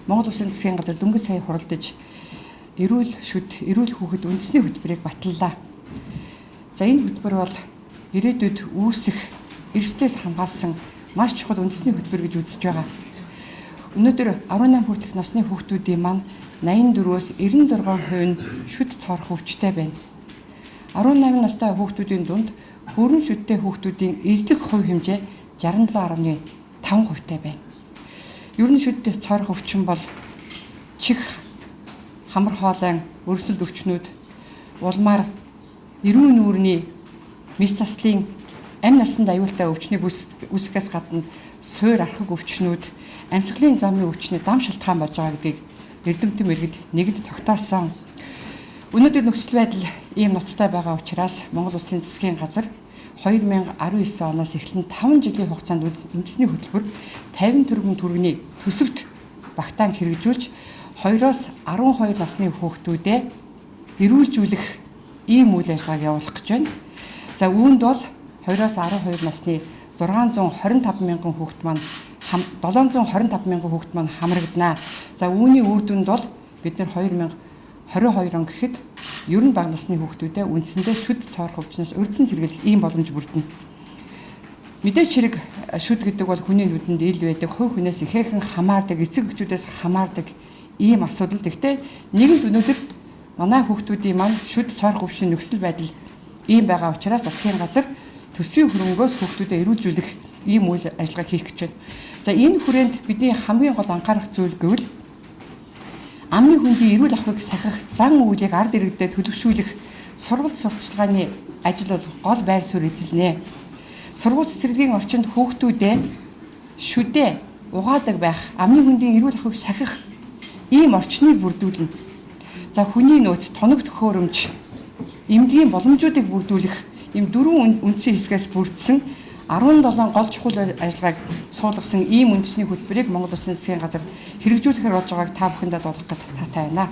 Монгол Улсын засгийн газар дөнгөж сая хуралдаж эрүүл хүүхэд үндэсний хөтөлбөрийг баталлаа. За энэ хөтөлбөр бол ирээдүйд үүсэх эрсдлээс хамгаалсан маш чухал үндэсний хөтөлбөр гэж үзэж байгаа. Өнөөдөр 18 хүртэлх насны хүүхдүүдийн маань 84-өөс 96% нь шүд цоорох өвчтэй байна. 18 настай хүүхдүүдийн дунд хүрэн шүдтэй хүүхдүүдийн эзлэх хувь хэмжээ 67.5% байна. Ер нь шүд цоорох өвчин бол чих, хамар хоолой, өрсөлд өвчнүүд, улмаар, эрүүн нүүрний мэс заслын амь насанд аюултай өвчнийг үүсгэхээс гадна суур архаг өвчнүүд, амьсгалын замын өвчний дам шалтгаан болж байгаа гэдгийг эрдэмтэн мэргэд нэгд тогтоосон. Өнөөдөр нөхцөл байдал ийм ноцтой байгаа учраас Монгол Улсын засгийн газар 2019 оноос эхлэн 5 жилийн хугацаанд үндэсний хөтөлбөр 50 тэрбум төгрөгийн төсөвт багтаан хэрэгжүүлж 2-оос 12 насны хүүхдүүдэд эрүүлжүүлэх ийм үйл ажиллагааг явуулах гэж байна. За үүнд бол 2-оос 12 насны 625 мянган хүүхэд маань 725 мянган хүүхэд маань хамрагданаа. За үүний үр дүнд бол бид нар 2022 он гэхэд ер нь бага насны хүүхдүүдэд үндсэндээ шүд цоорох өвчнөөс урьдчилан сэргийлэх ийм боломж бүрдэнэ. Мэдээч хэрэг шүд гэдэг бол хүний нүдэнд ил байдаг, хувь хүнээс ихээхэн хамаардаг, эцэг эхчүүдээс хамаардаг ийм асуудал. Гэхдээ нэгэнт өнөөдөр манай хүүхдүүдийн маань шүд цоорох өвчний нөхцөл байдал ийм байгаа учраас засгийн газар төсвийн хөрөнгөөс хүүхдүүдэд эрүүлжүүлэх ийм үйл ажиллагааг хийх гэж байна. За энэ хүрээнд бидний хамгийн гол анхаарах зүйл гэвэл амны хүндийн эрүүл ахуйг сахих зан үйлийг ард иргэдэд төлөвшүүлэх сургалт сурталчилгааны ажил бол гол байр суурь эзэлнэ. Сургууль цэцэрлэгийн орчинд хүүхдүүдэд шүдээ угаадаг байх, амны хүндийн эрүүл ахуйг сахих ийм орчныг бүрдүүлнэ. За хүний нөөц, тоног төхөөрөмж, эмнэлгийн боломжуудыг бүрдүүлэх ийм 4 үндсэн хэсгээс бүрдсэн 17 гол чухал ажиллагааг суулгасан ийм үндэсний хөтөлбөрийг Монгол Улсын засгийн газар хэрэгжүүлэхээр болж байгааг та бүхэндээ дуулгах гэж таатай байна.